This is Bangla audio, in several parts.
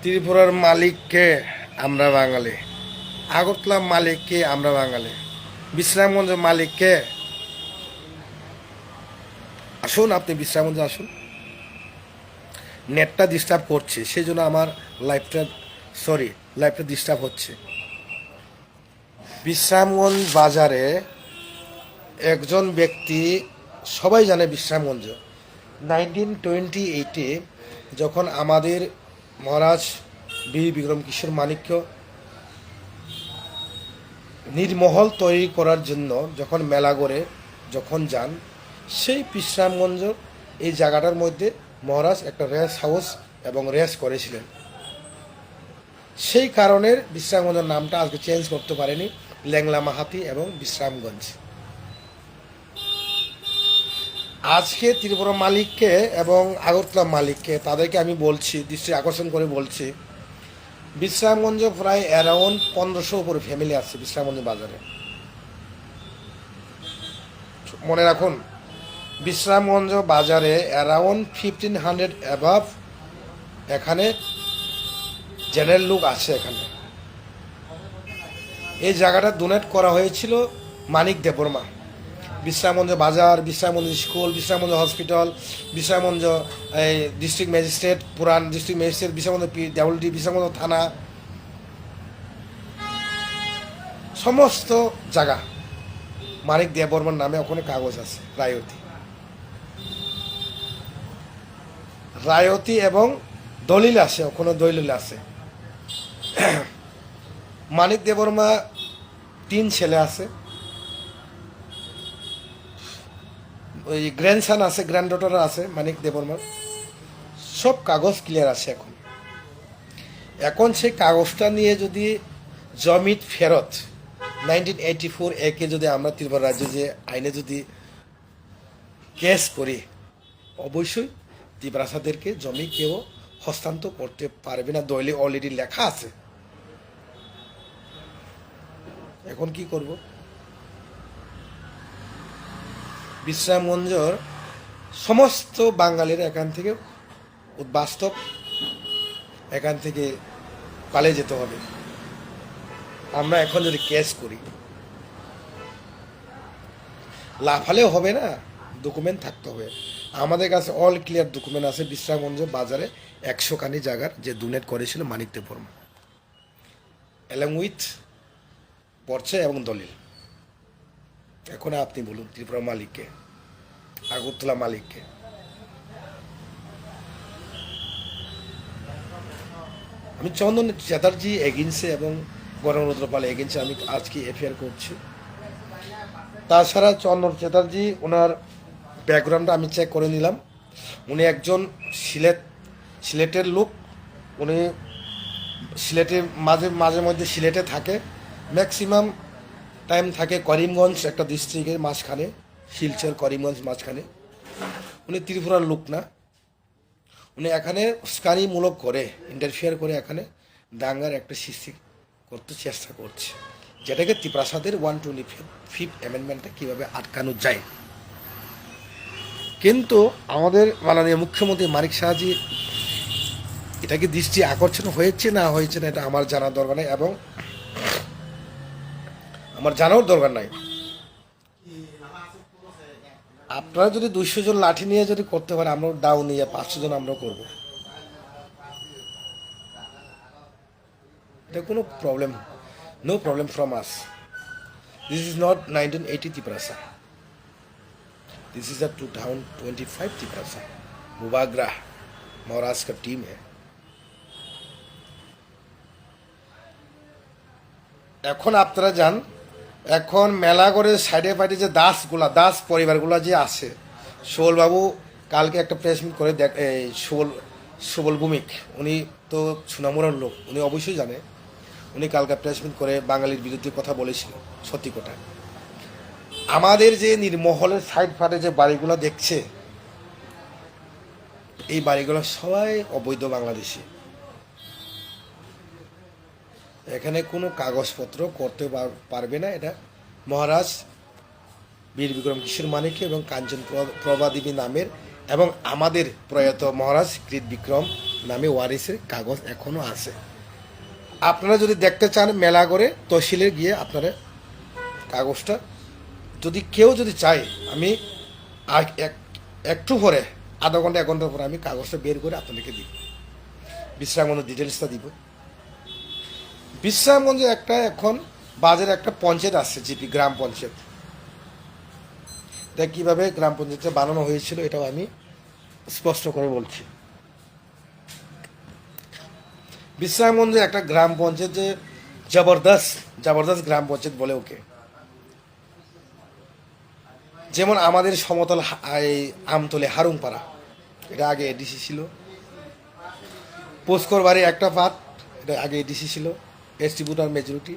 ত্রিপুরার মালিককে আমরা বাঙালি, আগরতলার মালিককে আমরা বাঙালি, বিশ্রামগঞ্জের মালিককে আসুন, আপনি বিশ্রামগঞ্জে আসুন। নেটটা ডিস্টার্ব করছে, সেই জন্য আমার লাইফটা ডিস্টার্ব হচ্ছে। বিশ্রামগঞ্জ বাজারে একজন ব্যক্তি, সবাই জানে বিশ্রামগঞ্জ 1928-এ যখন আমাদের মহারাজ বীর বিক্রম কিশোর মাণিক্য নির্মহল তৈরি করার জন্য যখন মেলা করে যখন যান, সেই বিশ্রামগঞ্জ এই জায়গাটার মধ্যে মহারাজ একটা রেস্ট হাউস এবং রেস্ট করেছিলেন। সেই কারণের বিশ্রামগঞ্জের নামটা আজকে চেঞ্জ করতে পারেনি, ল্যাংলা মাহাতি এবং বিশ্রামগঞ্জ। আজকে ত্রিপুরা মালিককে এবং আগরতলা মালিককে তাদেরকে আমি বলছি, দৃষ্টি আকর্ষণ করে বলছি, বিশ্রামগঞ্জে প্রায় অ্যারাউন্ড 1500 উপরে ফ্যামিলি আছে বিশ্রামগঞ্জ বাজারে। মনে রাখুন, বিশ্রামগঞ্জ বাজারে অ্যারাউন্ড 1500 অ্যাবাভ এখানে জেনারেল লোক আছে। এখানে এই জায়গাটা ডোনেট করা হয়েছিল মানিক দেববর্মা। বিশ্রামগঞ্জ বাজার, বিশ্রামগঞ্জ স্কুল, বিশ্রামগঞ্জ হসপিটাল, বিশ্রামগঞ্জ এই ডিস্ট্রিক্ট ম্যাজিস্ট্রেট, পুরান ডিস্ট্রিক্ট ম্যাজিস্ট্রেট, বিশ্রামগঞ্জ ডাবলডি, বিশ্রামগঞ্জ থানা, সমস্ত জায়গা মানিক দেববর্মার নামে ওখানে কাগজ আছে। রায়তি এবং দলিল আছে, ওখানে দলিল আছে। মানিক দেববর্মা 3 ছেলে আছে, ওই গ্র্যান্ডসান আছে, গ্র্যান্ডডটার আছে মানিক দেববর্মার। সব কাগজ ক্লিয়ার আছে। এখন সেই কাগজটা নিয়ে যদি জমির ফেরত 1984 একে যদি আমরা ত্রিপুরা রাজ্যে যে আইনে যদি কেস করি, অবশ্যই ত্রিপুরাসাদেরকে জমি কেউ হস্তান্তর করতে পারবে না, দলিলে অলরেডি লেখা আছে। এখন কি করব? বিশ্রামগঞ্জের সমস্ত বাঙালিরা এখান থেকে বাস্তব এখান থেকে পালিয়ে যেতে হবে। আমরা এখন যদি কেস করি, লাফালেও হবে না, ডকুমেন্ট থাকতে হবে। আমাদের কাছে অল ক্লিয়ার ডকুমেন্ট আছে। বিশ্রামগঞ্জ বাজারে 100 খানি জায়গার যে ডোনেট করেছিল মানিক দেববর্মা, অ্যালং উইথ পর্চা এবং দলিল। এখন আপনি বলুন ত্রিপুরা মালিককে, আগরতলা মালিককে। আমি চন্দন চ্যাটার্জি এগেন্সে এবং গণরুদ্র পাল এগেন্সে আমি আজকে এফআইআর করছি। তাছাড়া চন্দন চ্যাটার্জি, ওনার ব্যাকগ্রাউন্ডটা আমি চেক করে নিলাম। উনি একজন সিলেটের লোক। উনি সিলেটে মাঝে মধ্যে সিলেটে থাকে, ম্যাক্সিমাম টাইম থাকে করিমগঞ্জ একটা ডিস্ট্রিক্টের মাঝখানে, শিলচর করিমগঞ্জ মাঝখানে। উনি ত্রিপুরার লোক না। উনি এখানে উস্কানিমূলক করে ইন্টারফিয়ার করে এখানে দাঙ্গার একটা সৃষ্টি করতে চেষ্টা করছে, যেটাকে ত্রিপ্রাসাদের 125th অ্যামেন্ডমেন্টটা কীভাবে আটকানো যায়। কিন্তু আমাদের মাননীয় মুখ্যমন্ত্রী মানিক সাহাজি এটাকে দৃষ্টি আকর্ষণ হয়েছে না হয়েছে না এটা আমার জানার দরকার নেই, এবং আমার জানার দরকার নাই। আপনারা যদি 200 জন লাঠি নিয়ে যদি করতে পারে, আমরা ডাউন নিয়ে 500 জন আমরাও করবো। এটা কোনো problem, no problem from us. This is not 1980 Tripura, this is a 2025 Tripura. Mubagra Maharaj का टीम है। এখন আপনারা যান, এখন মেলা করে সাইডে ফাইডে যে দাস পরিবারগুলো যে আছে, সুবলবাবু কালকে একটা প্রেস মিট করে সুবল ভূমিক, উনি তো সুনামুরার লোক, উনি অবশ্যই জানে। উনি কালকে প্রেস মিট করে বাঙালির বিরুদ্ধে কথা বলেছিল, সত্যি কথা। আমাদের যে নির্মহলের সাইড ফাটে যে বাড়িগুলো দেখছে, এই বাড়িগুলো সবাই অবৈধ বাংলাদেশি। এখানে কোনো কাগজপত্র করতে পারবে না। এটা মহারাজ বীর বিক্রম কিশোর মাণিক্য এবং কাঞ্চন প্রভা দেবী নামের এবং আমাদের প্রয়াত মহারাজ কৃত বিক্রম নামে ওয়ারিসের কাগজ এখনও আছে। আপনারা যদি দেখতে চান মেলা করে তহসিলে গিয়ে আপনারা কাগজটা, যদি কেউ যদি চায়, আমি একটু পরে আধা ঘন্টা 1 ঘন্টা পরে আমি কাগজটা বের করে আপনাদেরকে দিব, বিশ্রামগঞ্জের ডিটেলসটা দিব। বিশ্রামগঞ্জে একটা এখন বাজারে একটা পঞ্চায়েত আসছে, জিপি গ্রাম পঞ্চায়েত। এটা কীভাবে গ্রাম পঞ্চায়েতটা বানানো হয়েছিল এটাও আমি স্পষ্ট করে বলছি। বিশ্রামগঞ্জে একটা গ্রাম পঞ্চায়েত, যে জবরদস্ত গ্রাম পঞ্চায়েত বলে ওকে। যেমন আমাদের সমতল আমতলে হারুংপাড়া, এটা আগে এডিসি ছিল। পুষ্কর বাড়ি একটা পার্ট, এটা আগে এডিসি ছিল, এসটি ভোটার মেজরিটি।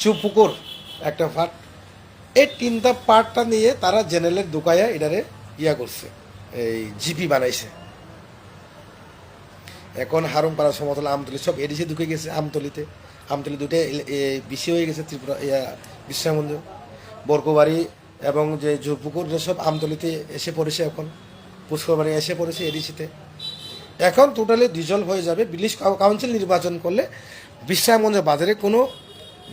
চুপুকুর একটা পার্ট, এই 3টা পার্টটা নিয়ে তারা জেনারেলের দোকায়া এটারে করছে, এই জিপি বানাইছে। এখন হারুংপাড়া, সমতল, আমতলি সব এডিসি ঢুকে গেছে। আমতলি দুটো বেশি হয়ে গেছে ত্রিপুরা বিশ্রামগঞ্জ। বরকোবাড়ি এবং যে জুপুকুর সব আমতলিতে এসে পড়েছে, এখন পুষ্করবাড়ি এসে পড়েছে এডিসিতে। এখন টোটালি ডিজলভ হয়ে যাবে। ভিলেজ কাউন্সিল নির্বাচন করলে বিশ্রামগঞ্জের বাজারে কোনো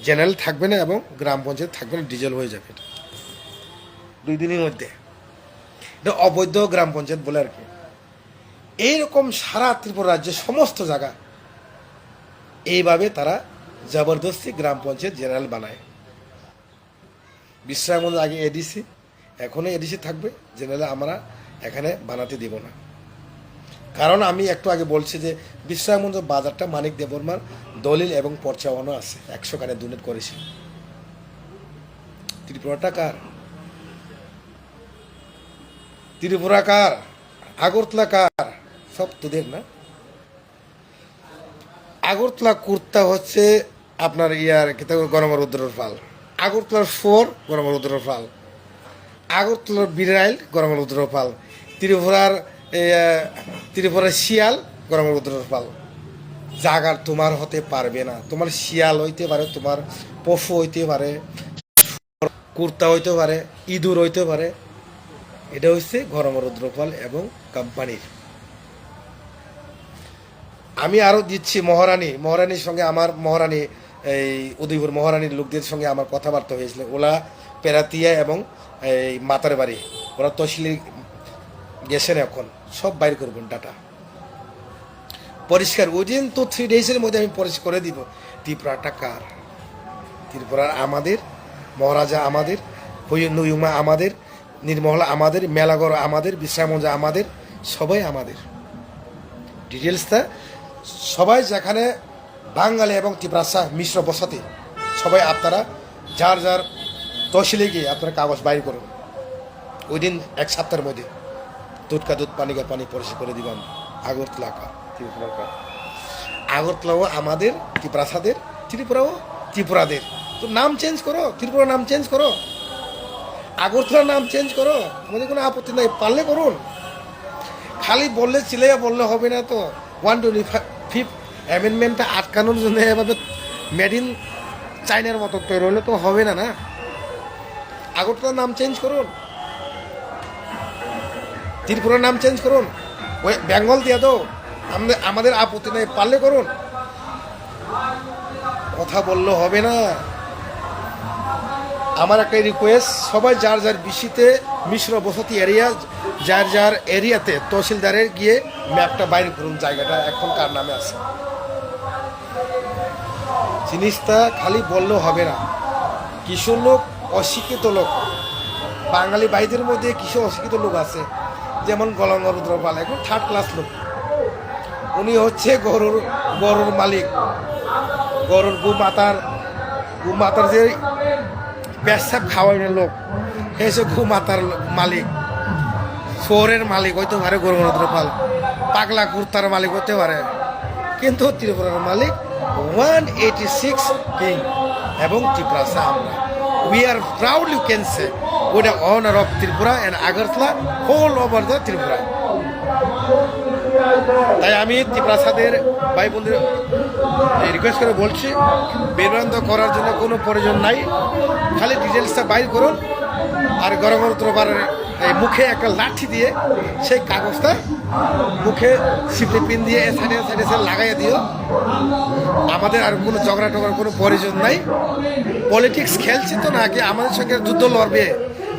জেনারেল থাকবে না এবং গ্রাম পঞ্চায়েত থাকবে না, ডিজলভ হয়ে যাবে। এটা 2 দিনের মধ্যে। এটা অবৈধ গ্রাম পঞ্চায়েত বলে আর কি। এইরকম সারা ত্রিপুরা রাজ্যের সমস্ত জায়গা এইভাবে তারা জবরদস্তি গ্রাম পঞ্চায়েত জেনারেল বানায়। বিশ্রামগঞ্জ আগে এডিসি, এখনও এডিসি থাকবে, জেনারেল আমরা এখানে বানাতে দেব না। কারণ আমি একটু আগে বলছি যে বিশ্রামগঞ্জ বাজারটা মানিক দেববর্মার দলিল এবং পর্চাওয়ানো আছে, 100 কানে ডোনেট করেছে। ত্রিপুরাটা কার? ত্রিপুরা কার? আগরতলা কার? সব তোদের না। আগরতলা কুর্তা হচ্ছে আপনার গণমরুদ্রের পাল, আগরতলার ফোর গণমরুদ্রের পাল, আগরতলার বিরাইল গণমরুদ্রের পাল, ত্রিপুরার শিয়াল গণমরুদ্রের পাল। জাগার তোমার হতে পারবে না। তোমার শিয়াল হইতে পারে, তোমার পশু হইতে পারে, কুর্তা হইতে পারে, ইঁদুর হইতে পারে। এটা হচ্ছে গণমরুদ্রপাল এবং কোম্পানির। আমি আরও দিচ্ছি মহারানীর সঙ্গে আমার এই উদয়পুর মহারানীর লোকদের সঙ্গে আমার কথাবার্তা হয়েছিল। ওলা পেরাতিয়া এবং এই মাতার বাড়ি, ওরা তহসিলে গেছেন, এখন সব বাইর করবেন ডাটা পরিষ্কার। উইদিন 2-3 ডেজের মধ্যে আমি পরিষ্কার করে দিব ত্রিপুরাটা কার। ত্রিপুরার আমাদের, মহারাজা আমাদের, নয়ুমা আমাদের, নির্মলা আমাদের, মেলাগড় আমাদের, বিশ্রামগঞ্জ আমাদের, সবাই আমাদের। ডিটেলসটা সবাই যেখানে বাঙালি এবং ত্রিপুরা মিশ্র বসতি, সবাই আপনারা যার যার তহসিলে গিয়ে আপনারা কাগজ বাইর করুন। উইদিন 1 সপ্তাহের মধ্যে দুধ কা দুধ, পানি কা পানি পরিষ্কার করে দিবাম। আগরতলা কা, ত্রিপুরা কা। আগরতলাও আমাদের, ত্রিপুরাদের, ত্রিপুরাও ত্রিপুরাদের। তো নাম চেঞ্জ করো, ত্রিপুরা নাম চেঞ্জ করো, আগরতলার নাম চেঞ্জ করো, আমাদের কোনো আপত্তি নাই, পারলে করুন। খালি বললে চিলাইয়া বললে হবে না তো। 125 অ্যামেন্ডমেন্টটা আটকানোর জন্য এভাবে মেড ইন চাইনার মতো তৈরি হলে তো হবে না। আগরতলার নাম চেঞ্জ করুন, ত্রিপুরার নাম চেঞ্জ করুন, ওই বেঙ্গল দিয়ে দাও, আমাদের আপত্তি নেই, পারলে করুন। কথা বললে হবে না। আমার একটা রিকোয়েস্ট, সবাই যার যার বিসিতে মিশ্র বসতি এরিয়া, যার যার এরিয়াতে তহসিলদারের গিয়ে ম্যাপটা বাইরে করুন, জায়গাটা এখন কার নামে আছে। জিনিসটা খালি বললেও হবে না। কিছু লোক অশিক্ষিত লোক, বাঙালি ভাইদের মধ্যে কিছু অশিক্ষিত লোক আছে, যেমন গলঙ্গরুদ্রপাল, এখন 3rd ক্লাস লোক। উনি হচ্ছে গরুর মালিক, গরুর গুমাতার যে পেশাব খাওয়ানোর লোক, এসে গুমাতার মালিক, শহরের মালিক হইতে পারে গরুদ্রপাল, পাগলা কুর্তার মালিক হতে পারে, কিন্তু ত্রিপুরার মালিক 186 কিং এবং ত্রিপুরা আমরা। We are proud, you can say, with the honor of Tripura and Agartala all over the Tripura. তাই আমি ত্রিপুরাদের ভাই বোনদের রিকোয়েস্ট করে বলছি, বিভ্রান্ত করার জন্য কোনো প্রয়োজন নাই। খালি ডিটেলসটা বাইর করুন আর গণতন্ত্র এই মুখে একটা লাঠি দিয়ে সেই কাগজটা মুখে সিপলি পিন দিয়ে সাইডে সাইডে লাগাইয়ে দিও। আমাদের আর কোনো ঝগড়া টগড়ার কোনো প্রয়োজন নাই। পলিটিক্স খেলছি তো নাকি আমাদের সঙ্গে যুদ্ধ লড়বে?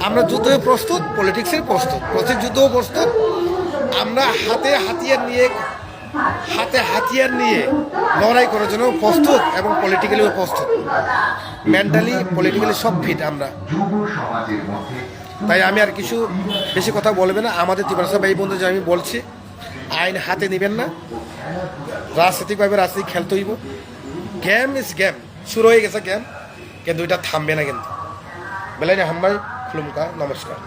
আমরা যুদ্ধে প্রস্তুত, পলিটিক্সের প্রস্তুত, যুদ্ধও প্রস্তুত। আমরা হাতে হাতিয়ার নিয়ে লড়াই করার জন্য প্রস্তুত এবং পলিটিক্যালিও প্রস্তুত, মেন্টালি পলিটিক্যালি সব ফিট আমরা। তাই আমি আর কিছু বেশি কথা বলবে না। আমাদের ত্রিপুরা ভাই বন্ধু যে আমি বলছি, আইন হাতে নেবেন না, রাজনৈতিকভাবে রাজনীতি খেলতে হইব। গেম ইজ গেম, শুরু হয়ে গেছে গেম, কিন্তু এটা থামবে না। কিন্তু বেলাইনে হামবাই খুলুমকা, নমস্কার।